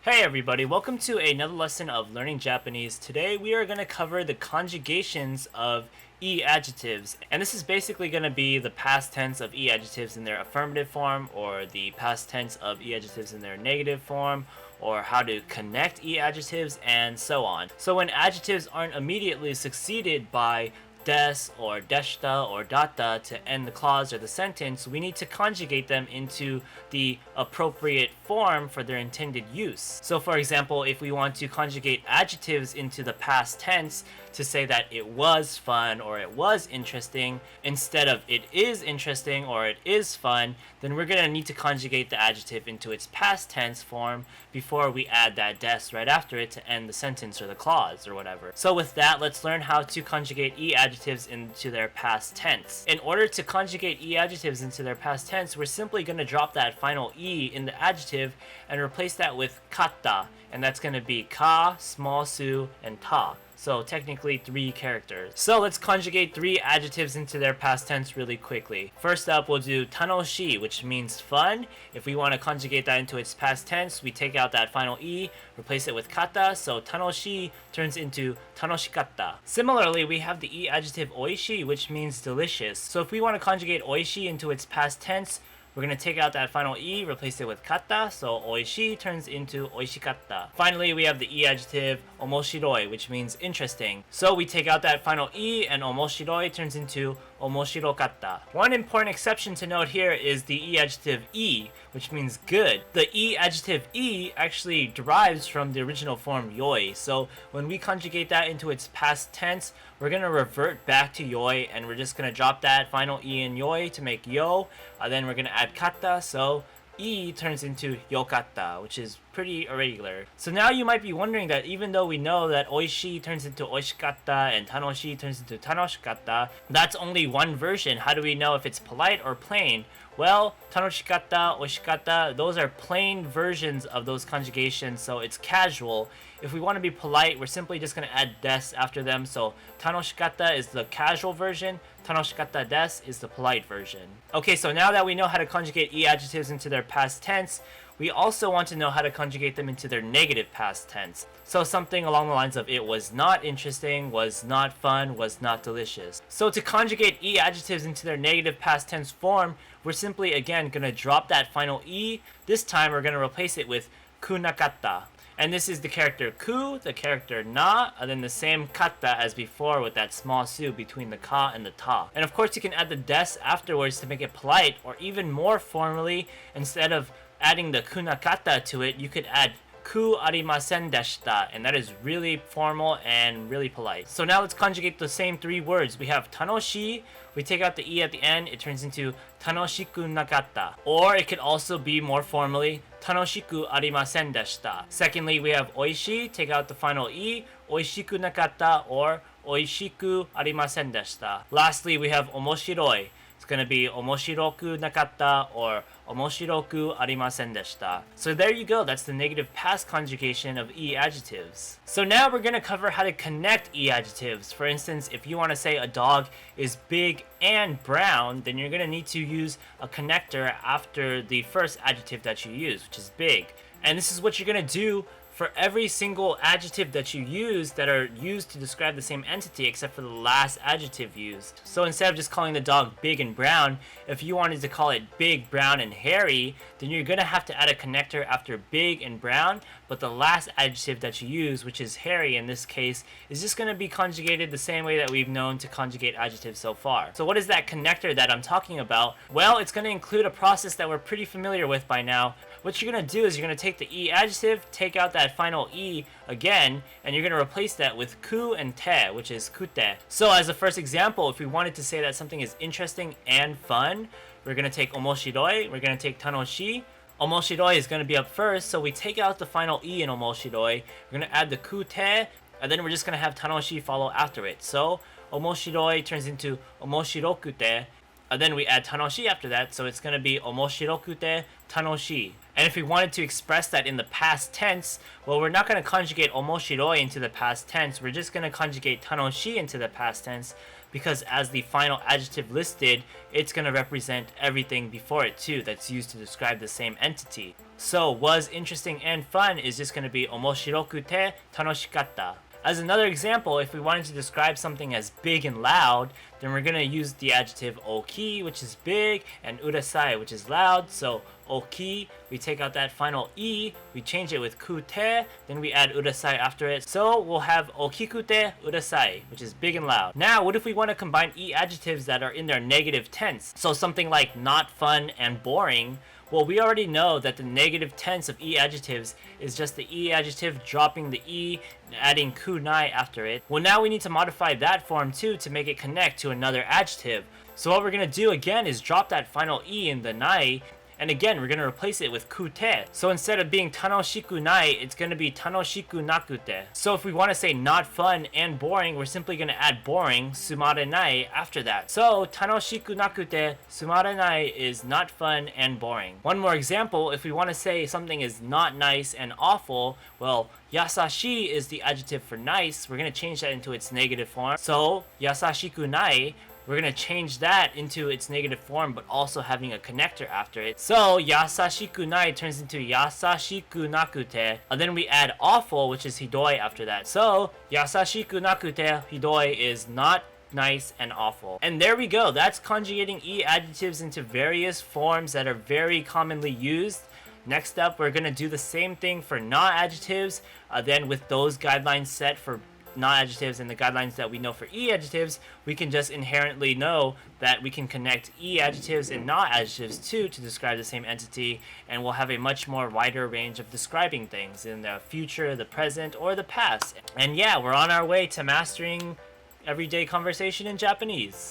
Hey everybody, welcome to another lesson of learning Japanese. Today we are going to cover the conjugations of e-adjectives. And this is basically going to be the past tense of e-adjectives in their affirmative form, or the past tense of e-adjectives in their negative form, or how to connect e-adjectives, and so on. So when adjectives aren't immediately succeeded by des or deshita or data to end the clause or the sentence, we need to conjugate them into the appropriate form for their intended use. So for example, if we want to conjugate adjectives into the past tense to say that it was fun or it was interesting, instead of it is interesting or it is fun, then we're going to need to conjugate the adjective into its past tense form before we add that des right after it to end the sentence or the clause or whatever. So with that, let's learn how to conjugate e-adjectives into their past tense. In order to conjugate e-adjectives into their past tense, we're simply going to drop that final e in the adjective and replace that with katta, and that's going to be ka, small su, and ta. So technically 3 characters. So let's conjugate 3 adjectives into their past tense really quickly. First up, we'll do tanoshii, which means fun. If we want to conjugate that into its past tense, we take out that final e, replace it with kata, so tanoshii turns into tanoshikatta. Similarly, we have the e-adjective oishii, which means delicious. So if we want to conjugate oishii into its past tense, we're going to take out that final e, replace it with katta, so oishii turns into oishikatta. Finally, we have the e-adjective omoshiroi, which means interesting. So we take out that final e, and omoshiroi turns into omoshirokatta. One important exception to note here is the e-adjective e, which means good. The e-adjective e actually derives from the original form yoi, so when we conjugate that into its past tense, we're going to revert back to yoi, and we're just going to drop that final e in yoi to make yo. Then we're going to add katta, so e turns into yokatta, which is pretty irregular. So now you might be wondering that even though we know that oishii turns into oishikatta and tanoshii turns into tanoshikatta, that's only one version. How do we know if it's polite or plain? Well, tanoshikatta, oishikatta, those are plain versions of those conjugations, so it's casual. If we want to be polite, we're simply just going to add des after them, so tanoshikatta is the casual version, tanoshikatta des is the polite version. Okay, so now that we know how to conjugate e-adjectives into their past tense, we also want to know how to conjugate them into their negative past tense. So something along the lines of it was not interesting, was not fun, was not delicious. So to conjugate e-adjectives into their negative past tense form, we're simply again going to drop that final e. This time we're going to replace it with ku nakatta. And this is the character ku, the character na, and then the same katta as before with that small su between the ka and the ta. And of course you can add the des afterwards to make it polite, or even more formally, instead of adding the ku nakatta to it, you could add ku ari masen deshita, and that is really formal and really polite. So now let's conjugate the same 3 words. We have tanoshii, we take out the e at the end, it turns into tanoshiku nakatta. Or it could also be more formally, tanoshiku arimasen deshita. Secondly, we have oishii, take out the final e, oishiku nakatta, or oishiku arimasen deshita. Lastly, we have omoshiroi. It's going to be omoshiroku nakatta or omoshiroku arimasen deshita. So there you go, that's the negative past conjugation of e-adjectives. So now we're going to cover how to connect e-adjectives. For instance, if you want to say a dog is big and brown, then you're going to need to use a connector after the first adjective that you use, which is big. And this is what you're going to do for every single adjective that you use that are used to describe the same entity except for the last adjective used. So instead of just calling the dog big and brown, if you wanted to call it big, brown, and hairy, then you're going to have to add a connector after big and brown, but the last adjective that you use, which is hairy in this case, is just going to be conjugated the same way that we've known to conjugate adjectives so far. So what is that connector that I'm talking about? Well, it's going to include a process that we're pretty familiar with by now. What you're going to do is you're going to take the e-adjective, take out that final e again, and you're going to replace that with ku and te, which is kute. So as a first example, if we wanted to say that something is interesting and fun, we're going to take omoshiroi, we're going to take tanoshii. Omoshiroi is going to be up first, so we take out the final e in omoshiroi, we're going to add the kute, and then we're just going to have tanoshii follow after it. So omoshiroi turns into omoshirokute, and then we add tanoshii after that, so it's going to be omoshirokute tanoshii. And if we wanted to express that in the past tense, well, we're not going to conjugate omoshiroi into the past tense. We're just going to conjugate tanoshi into the past tense because as the final adjective listed, it's going to represent everything before it too that's used to describe the same entity. So was interesting and fun is just going to be omoshirokute tanoshikatta. As another example, if we wanted to describe something as big and loud, then we're going to use the adjective oki, which is big, and urasai, which is loud. So oki, we take out that final e, we change it with kute, then we add urasai after it. So we'll have okikute urasai, which is big and loud. Now, what if we want to combine e-adjectives that are in their negative tense? So something like not fun and boring. Well, we already know that the negative tense of e-adjectives is just the e-adjective dropping the e and adding kunai after it. Well, now we need to modify that form too to make it connect to another adjective. So what we're going to do again is drop that final e in the nai, and again we're going to replace it with kute. So instead of being tanoshiku nai, it's going to be tanoshiku nakute. So if we want to say not fun and boring, we're simply going to add boring, sumarenai, after that. So tanoshiku nakute, sumarenai is not fun and boring. One more example, if we want to say something is not nice and awful, well, yasashi is the adjective for nice. We're going to change that into its negative form. So yasashiku nai, we're going to change that into its negative form, but also having a connector after it. So yasashiku nai turns into yasashiku nakute. And then we add awful, which is hidoi after that. So yasashiku nakute hidoi is not nice and awful. And there we go. That's conjugating e-adjectives into various forms that are very commonly used. Next up, we're going to do the same thing for not-adjectives. Then with those guidelines set for not-adjectives and the guidelines that we know for e-adjectives, we can just inherently know that we can connect e-adjectives and not-adjectives too to describe the same entity, and we'll have a much more wider range of describing things in the future, the present, or the past. And yeah, we're on our way to mastering everyday conversation in Japanese.